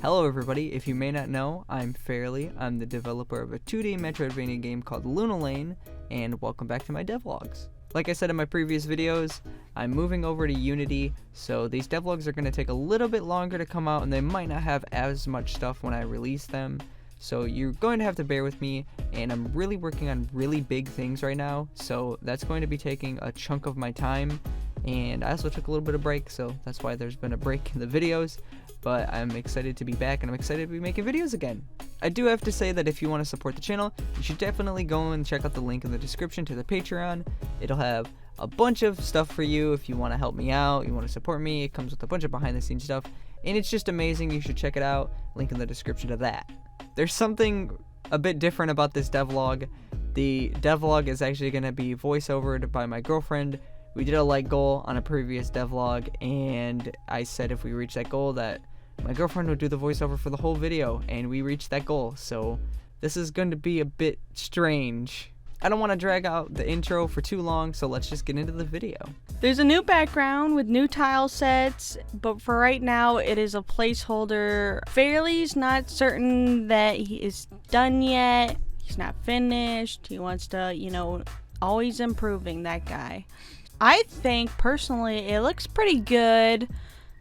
Hello everybody, if you may not know, I'm Fairlii. I'm the developer of a 2D Metroidvania game called Lunal Lane, and welcome back to my devlogs. Like I said in my previous videos, I'm moving over to Unity, so these devlogs are going to take a little bit longer to come out, and they might not have as much stuff when I release them. So you're going to have to bear with me, and I'm really working on really big things right now, so that's going to be taking a chunk of my time. And I also took a little bit of break, so that's why there's been a break in the videos. But I'm excited to be back, and I'm excited to be making videos again. I do have to say that if you want to support the channel, you should definitely go and check out the link in the description to the Patreon. It'll have a bunch of stuff for you if you want to help me out, you want to support me. It comes with a bunch of behind the scenes stuff, and it's just amazing. You should check it out. Link in the description to that. There's something a bit different about this devlog. The devlog is actually going to be voiceovered by my girlfriend. We did a like goal on a previous devlog, and I said if we reach that goal that my girlfriend would do the voiceover for the whole video, and we reached that goal. So this is going to be a bit strange. I don't want to drag out the intro for too long, so let's just get into the video. There's a new background with new tile sets, but for right now it is a placeholder. Fairlii's not certain that he is done yet. He's not finished. He wants to, always improving, that guy. I think personally it looks pretty good.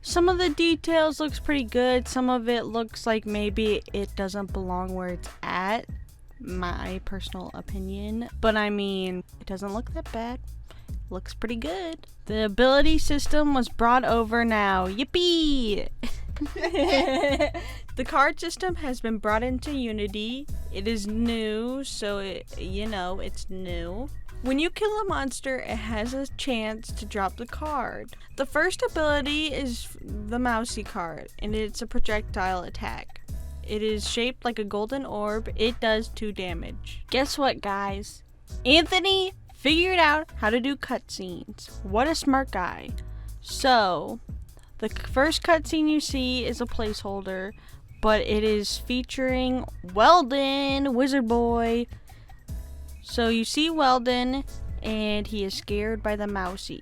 Some of the details looks pretty good. Some of it looks like maybe it doesn't belong where it's at. My personal opinion. But I mean, it doesn't look that bad. Looks pretty good. The ability system was brought over now. Yippee! The card system has been brought into Unity. It is new, so it's new. When you kill a monster, it has a chance to drop the card. The first ability is the mousy card, and it's a projectile attack. It is shaped like a golden orb. It does 2 damage. Guess what, guys? Anthony figured out how to do cutscenes. What a smart guy. So, the first cutscene you see is a placeholder, but it is featuring Weldon, Wizard Boy. So you see Weldon, and he is scared by the mousy.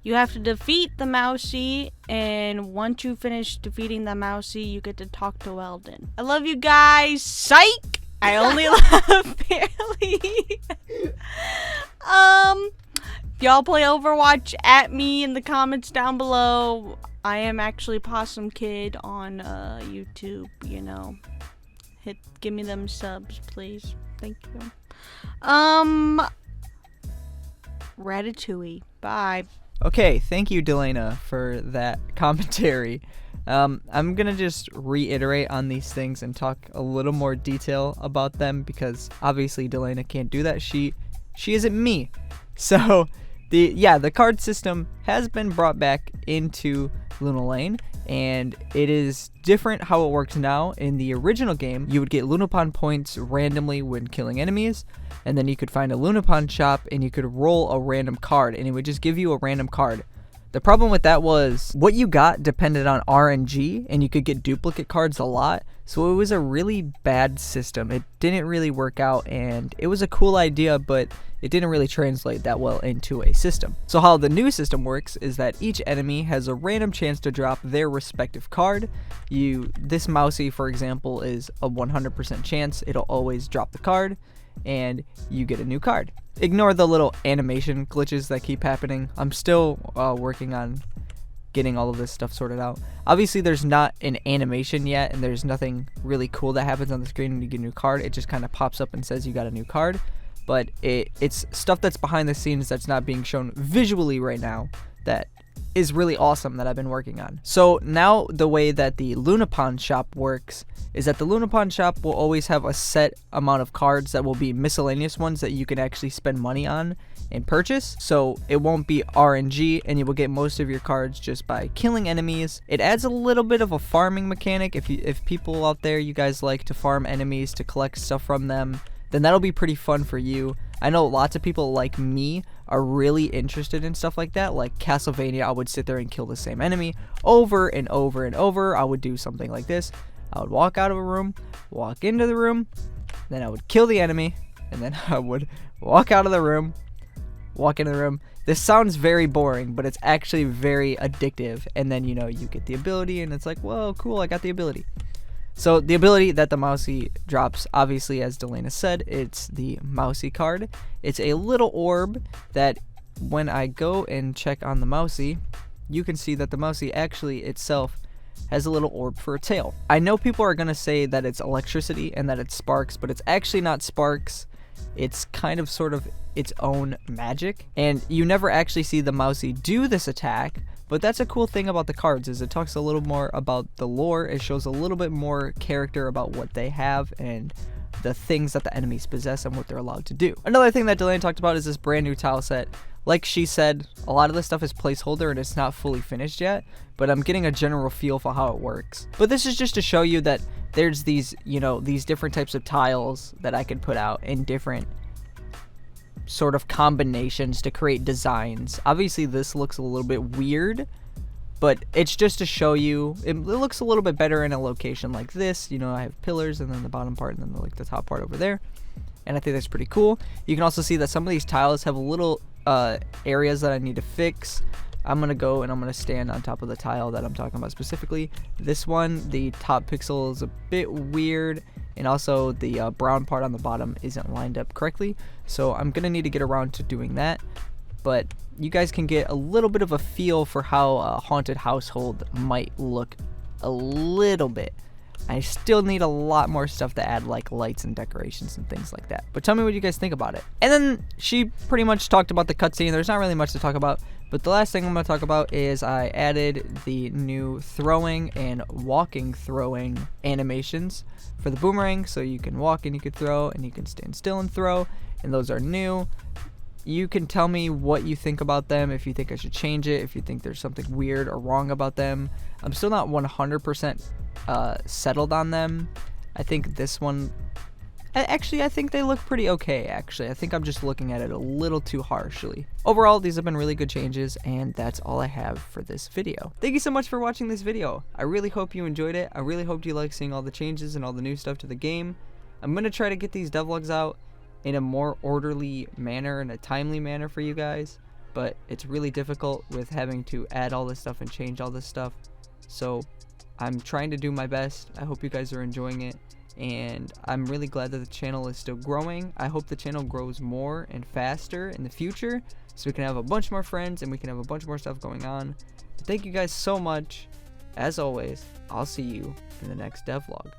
You have to defeat the mousy, and once you finish defeating the mousy, you get to talk to Weldon. I love you guys. Psych! I only love Fairlii. Y'all play Overwatch, at me in the comments down below. I am actually Possum Kid on YouTube, Give me them subs, please. Thank you. Ratatouille. Bye. Okay, thank you, Dalena, for that commentary. I'm gonna just reiterate on these things and talk a little more detail about them, because obviously Dalena can't do that. She isn't me. So the card system has been brought back into Lunal Lane, and it is different how it works now. In the original game, you would get Lunapon points randomly when killing enemies, and then you could find a Lunapon shop and you could roll a random card, and it would just give you a random card. The problem with that was what you got depended on RNG, and you could get duplicate cards a lot, so it was a really bad system. It didn't really work out, and it was a cool idea, but it didn't really translate that well into a system. So how the new system works is that each enemy has a random chance to drop their respective card. This mousy, for example, is a 100% chance it'll always drop the card, and you get a new card. Ignore the little animation glitches that keep happening. I'm still working on getting all of this stuff sorted out. Obviously, there's not an animation yet, and there's nothing really cool that happens on the screen when you get a new card. It just kind of pops up and says you got a new card. But it's stuff that's behind the scenes that's not being shown visually right now that is really awesome that I've been working on. So now the way that the Lunapon shop works is that the Lunapon shop will always have a set amount of cards that will be miscellaneous ones that you can actually spend money on and purchase. So it won't be RNG, and you will get most of your cards just by killing enemies. It adds a little bit of a farming mechanic. If people out there, you guys like to farm enemies to collect stuff from them, then that'll be pretty fun for you. I know lots of people like me are really interested in stuff like that. Like Castlevania, I would sit there and kill the same enemy over and over and over. I would do something like this. I would walk out of a room, walk into the room, then I would kill the enemy, and then I would walk out of the room, walk into the room. This sounds very boring, but it's actually very addictive. And then, you get the ability, and it's like, whoa, cool, I got the ability. So the ability that the Mousy drops, obviously, as Dalena said, it's the Mousy card. It's a little orb that when I go and check on the Mousy, you can see that the Mousy actually itself has a little orb for a tail. I know people are going to say that it's electricity and that it's sparks, but it's actually not sparks. It's kind of sort of its own magic, and you never actually see the Mousy do this attack, but that's a cool thing about the cards, is it talks a little more about the lore. It shows a little bit more character about what they have and the things that the enemies possess and what they're allowed to do. Another thing that Dalena talked about is this brand new tile set. Like she said, a lot of this stuff is placeholder and it's not fully finished yet, but I'm getting a general feel for how it works. But this is just to show you that there's these, these different types of tiles that I can put out in different sort of combinations to create designs. Obviously this looks a little bit weird, but it's just to show you it looks a little bit better in a location like this. I have pillars and then the bottom part and then the top part over there, and I think that's pretty cool. You can also see that some of these tiles have little areas that I need to fix. I'm gonna go and I'm gonna stand on top of the tile that I'm talking about specifically. This one, the top pixel is a bit weird, and also the brown part on the bottom isn't lined up correctly, so I'm gonna need to get around to doing that. But you guys can get a little bit of a feel for how a haunted household might look a little bit. I still need a lot more stuff to add, like lights and decorations and things like that. But tell me what you guys think about it. And then she pretty much talked about the cutscene. There's not really much to talk about. But the last thing I'm going to talk about is I added the new throwing and walking throwing animations for the boomerang. So you can walk and you can throw, and you can stand still and throw. And those are new. You can tell me what you think about them, if you think I should change it, if you think there's something weird or wrong about them. I'm still not 100% settled on them. I think this one, actually, I think they look pretty okay, actually. I think I'm just looking at it a little too harshly. Overall, these have been really good changes, and that's all I have for this video. Thank you so much for watching this video. I really hope you enjoyed it. I really hope you like seeing all the changes and all the new stuff to the game. I'm going to try to get these devlogs out in a more orderly manner and a timely manner for you guys, but it's really difficult with having to add all this stuff and change all this stuff. So I'm trying to do my best. I hope you guys are enjoying it, and I'm really glad that the channel is still growing. I hope the channel grows more and faster in the future so we can have a bunch more friends and we can have a bunch more stuff going on. But thank you guys so much. As always, I'll see you in the next devlog.